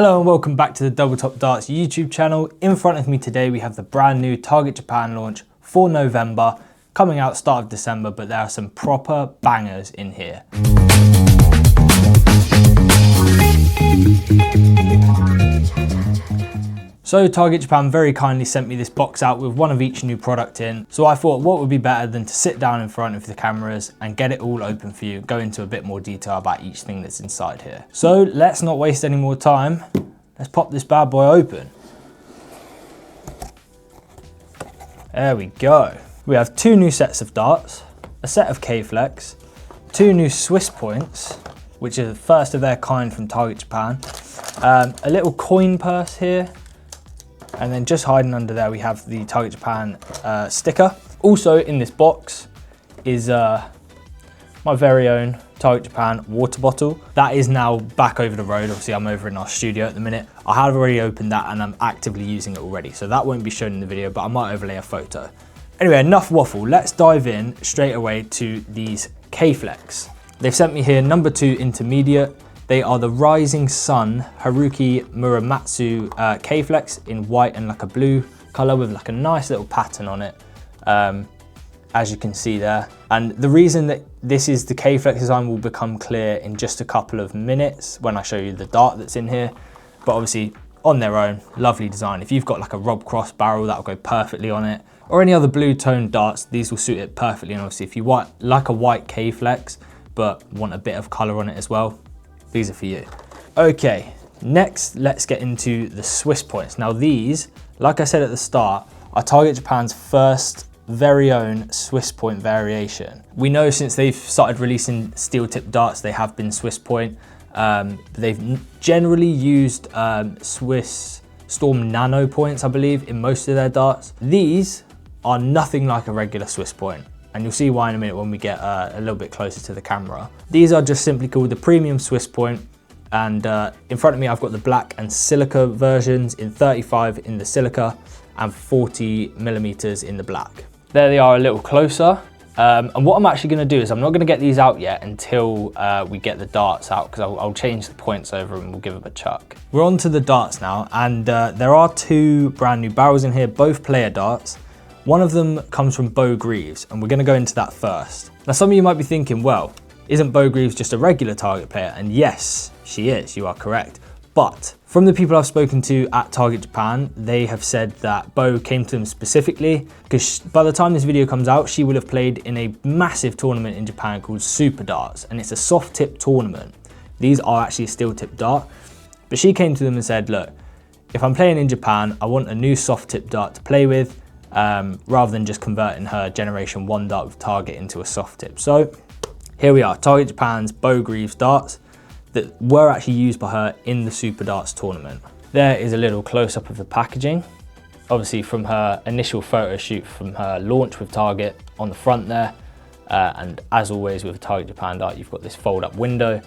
Hello and welcome back to the Double Top Darts YouTube channel. In front of me today we have the brand new Target Japan launch for November, coming out start of December, but there are some proper bangers in here. So Target Japan very kindly sent me this box out with one of each new product in. So I thought what would be better than to sit down in front of the cameras and get it all open for you, go into a bit more detail about each thing that's inside here. So let's not waste any more time. Let's pop this bad boy open. There we go. We have two new sets of darts, a set of K-Flex, two new Swiss points, which are the first of their kind from Target Japan, a little coin purse here, and then just hiding under there we have the Target Japan sticker. Also in this box is my very own Target Japan water bottle. That is now back over the road. Obviously I'm over in our studio at the minute. I have already opened that and I'm actively using it already, so that won't be shown in the video, but I might overlay a photo. Anyway, enough waffle. Let's dive in straight away to these K-Flex. They've sent me here number 2 intermediate. They are the Rising Sun Haruki Muramatsu K-Flex in white and like a blue color with like a nice little pattern on it, as you can see there. And the reason that this is the K-Flex design will become clear in just a couple of minutes when I show you the dart that's in here. But obviously on their own, lovely design. If you've got like a Rob Cross barrel, that'll go perfectly on it. Or any other blue toned darts, these will suit it perfectly. And obviously if you want like a white K-Flex, but want a bit of color on it as well, these are for you. Okay, next let's get into the Swiss points. Now these, like I said at the start, are Target Japan's first very own Swiss point variation. We know since they've started releasing steel tip darts, they have been Swiss point. They've generally used Swiss Storm Nano points, I believe, in most of their darts. These are nothing like a regular Swiss point, and you'll see why in a minute when we get a little bit closer to the camera. These are just simply called the Premium Swiss Point, and in front of me I've got the black and silica versions in 35 in the silica and 40 millimeters in the black. There they are a little closer, and what I'm actually going to do is I'm not going to get these out yet until we get the darts out, because I'll change the points over and we'll give them a chuck. We're on to the darts now, and there are two brand new barrels in here, both player darts. One of them comes from Beau Greaves, and we're going to go into that first. Now some of you might be thinking, well, isn't Beau Greaves just a regular Target player? And yes, she is, you are correct. But from the people I've spoken to at Target Japan, they have said that Beau came to them specifically because by the time this video comes out, she will have played in a massive tournament in Japan called Super Darts, and it's a soft tip tournament. These are actually a steel tip dart, but she came to them and said, look, if I'm playing in Japan, I want a new soft tip dart to play with, rather than just converting her Generation 1 dart with Target into a soft tip. So here we are, Target Japan's Beau Greaves darts that were actually used by her in the Super Darts tournament. There is a little close-up of the packaging, obviously from her initial photo shoot from her launch with Target on the front there, and as always with a Target Japan dart, you've got this fold-up window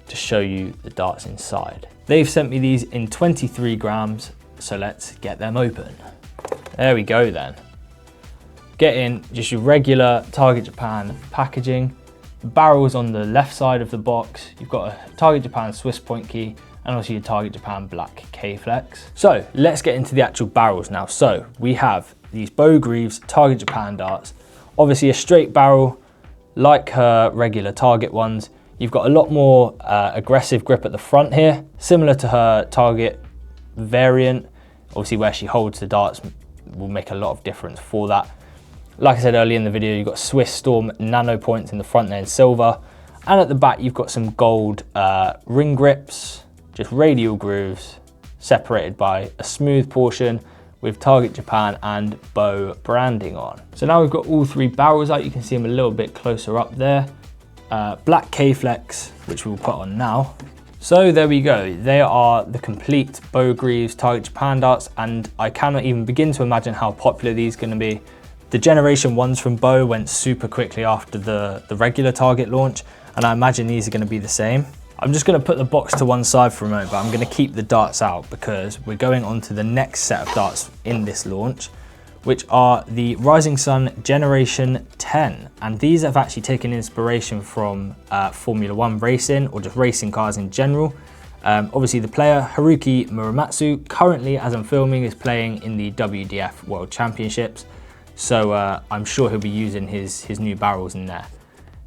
to show you the darts inside. They've sent me these in 23 grams, so let's get them open. There we go then. Get in just your regular Target Japan packaging. The barrel's on the left side of the box. You've got a Target Japan Swiss point key and also your Target Japan black K-Flex. So let's get into the actual barrels now. So we have these Beau Greaves Target Japan darts. Obviously a straight barrel like her regular Target ones. You've got a lot more aggressive grip at the front here, similar to her Target variant. Obviously where she holds the darts will make a lot of difference for that. Like I said earlier in the video, you've got Swiss Storm Nano points in the front there in silver, and at the back you've got some gold ring grips, just radial grooves separated by a smooth portion with Target Japan and Beau branding on. So now we've got all three barrels out. You can see them a little bit closer up there. Black K-Flex, which we'll put on now. So there we go, they are the complete Beau Greaves Target Japan darts, and I cannot even begin to imagine how popular these are going to be. The Generation 1s from Beau went super quickly after the regular Target launch, and I imagine these are going to be the same. I'm just going to put the box to one side for a moment, but I'm going to keep the darts out because we're going on to the next set of darts in this launch, which are the Rising Sun Generation 10. And these have actually taken inspiration from Formula 1 racing, or just racing cars in general. Obviously the player, Haruki Muramatsu, currently as I'm filming is playing in the WDF World Championships. So I'm sure he'll be using his new barrels in there.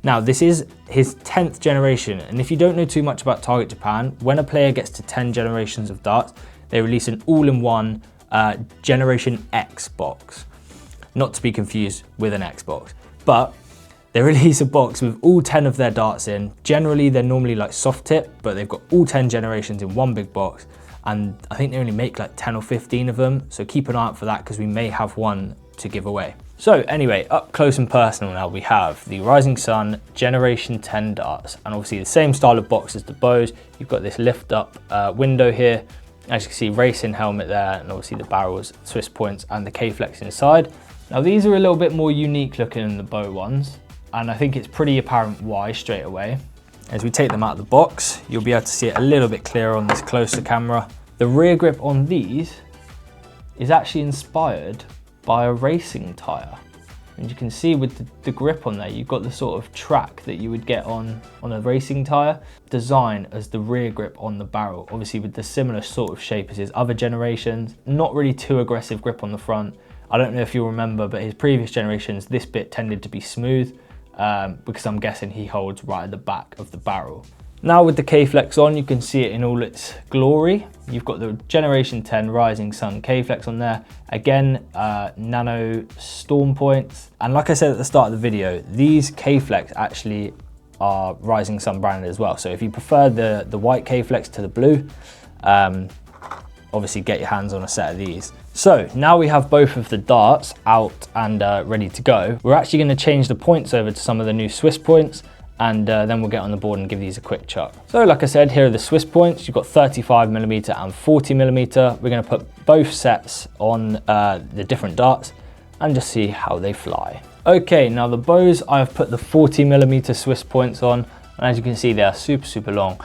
Now this is his 10th generation, and if you don't know too much about Target Japan, when a player gets to 10 generations of darts, they release an all-in-one Generation X box. Not to be confused with an Xbox, but they release a box with all 10 of their darts in. Generally, they're normally like soft tip, but they've got all 10 generations in one big box. And I think they only make like 10 or 15 of them. So keep an eye out for that because we may have one to give away. So anyway, up close and personal now, we have the Rising Sun Generation 10 darts. And obviously the same style of box as the Beaus. You've got this lift up window here. As you can see, racing helmet there, and obviously the barrels, Swiss points, and the K-Flex inside. Now these are a little bit more unique looking than the Beau ones. And I think it's pretty apparent why straight away. As we take them out of the box, you'll be able to see it a little bit clearer on this closer camera. The rear grip on these is actually inspired by a racing tire. And you can see with the grip on there, you've got the sort of track that you would get on a racing tire, designed as the rear grip on the barrel, obviously with the similar sort of shape as his other generations. Not really too aggressive grip on the front. I don't know if you'll remember, but his previous generations, this bit tended to be smooth. Because I'm guessing he holds right at the back of the barrel. Now with the K-Flex on, you can see it in all its glory. You've got the Generation 10 Rising Sun K-Flex on there. Again, nano storm points. And like I said at the start of the video, these K-Flex actually are Rising Sun branded as well. So if you prefer the white K-Flex to the blue, obviously get your hands on a set of these. So now we have both of the darts out and ready to go. We're actually going to change the points over to some of the new Swiss points, and then we'll get on the board and give these a quick chuck. So like I said, here are the Swiss points. You've got 35mm and 40mm. We're going to put both sets on the different darts and just see how they fly. Okay, now the Beaus, I've put the 40mm Swiss points on, and as you can see, they are super long.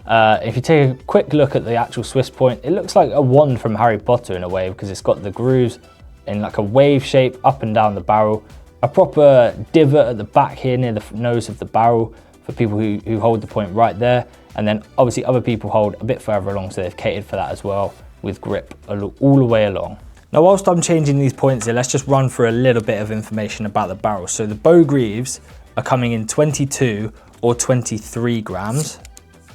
If you take a quick look at the actual Swiss point, it looks like a wand from Harry Potter in a way, because it's got the grooves in like a wave shape up and down the barrel, a proper divot at the back here near the nose of the barrel for people who hold the point right there, and then obviously other people hold a bit further along, so they've catered for that as well with grip all the way along. Now whilst I'm changing these points here, let's just run through a little bit of information about the barrel. So the Beau Greaves are coming in 22 or 23 grams.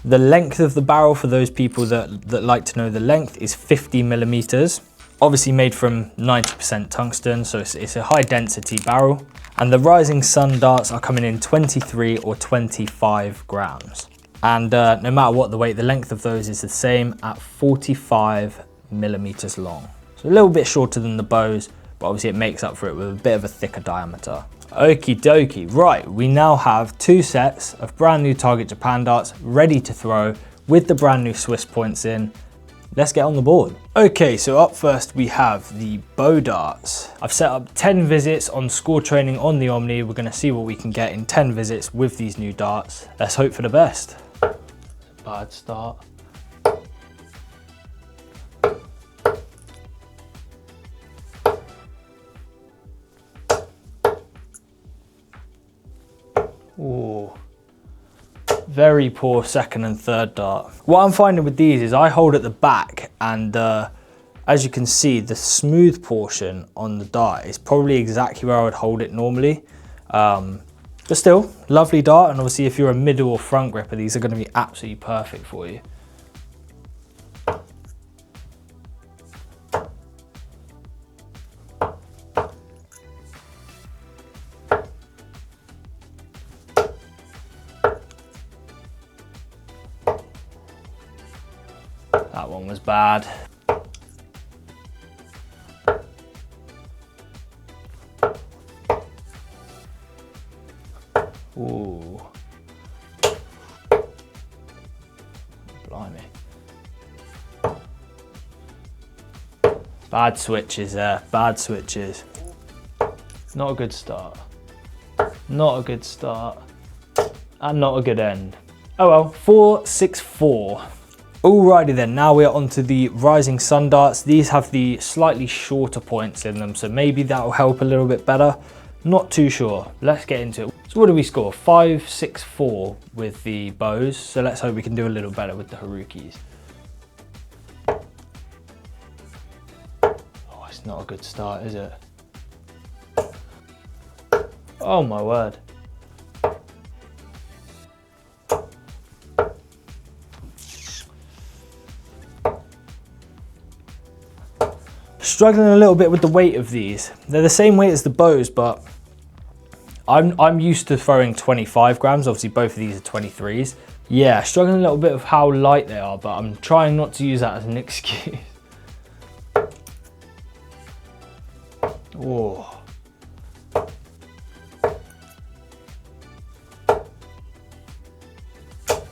The length of the barrel, for those people that like to know the length, is 50mm. Obviously made from 90% tungsten, so it's a high density barrel. And the Rising Sun darts are coming in 23 or 25 grams. And no matter what the weight, the length of those is the same at 45mm long. So a little bit shorter than the Beaus, but obviously it makes up for it with a bit of a thicker diameter. Okie dokie, right, we now have two sets of brand new Target Japan darts ready to throw with the brand new Swiss points in. Let's get on the board. Okay, so up first we have the Beau darts. I've set up 10 visits on score training on the Omni. We're gonna see what we can get in 10 visits with these new darts. Let's hope for the best. Bad start. Ooh, very poor second and third dart. What I'm finding with these is I hold at the back, and as you can see, the smooth portion on the dart is probably exactly where I would hold it normally. But still, lovely dart, and obviously if you're a middle or front gripper, these are going to be absolutely perfect for you. That one was bad. Ooh. Blimey. Bad switches there, bad switches. Not a good start. Not a good start. And not a good end. Oh well, 464. Alrighty then, now we're onto the Rising Sun darts. These have the slightly shorter points in them, so maybe that'll help a little bit better. Not too sure. Let's get into it. So what do we score? 564 with the Beaus, so let's hope we can do a little better with the Harukis. It's not a good start, is it? Oh my word. Struggling a little bit with the weight of these. They're the same weight as the bows, but I'm used to throwing 25 grams. Obviously both of these are 23s. Yeah, struggling a little bit of how light they are, but I'm trying not to use that as an excuse. Oh.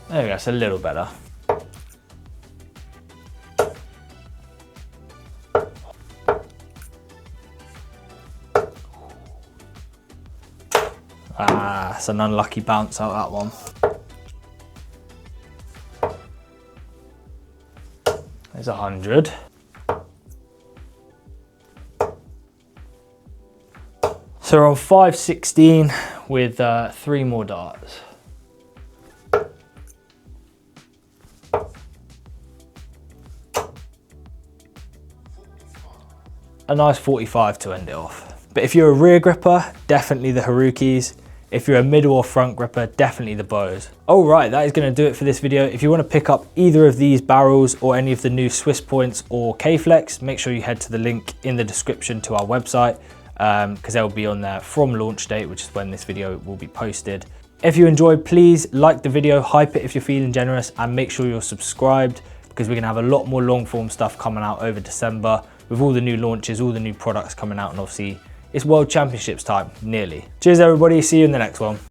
There we go, that's a little better. Ah, it's an unlucky bounce out that one. There's 100. So we're on 516 with 3 more darts. A nice 45 to end it off. But if you're a rear gripper, definitely the Harukis. If you're a middle or front gripper, definitely the bows. All right, that is gonna do it for this video. If you wanna pick up either of these barrels or any of the new Swiss Points or K-Flex, make sure you head to the link in the description to our website, because they'll be on there from launch date, which is when this video will be posted. If you enjoyed, please like the video, hype it if you're feeling generous, and make sure you're subscribed, because we're gonna have a lot more long form stuff coming out over December with all the new launches, all the new products coming out, and obviously it's World Championships time, nearly. Cheers everybody, see you in the next one.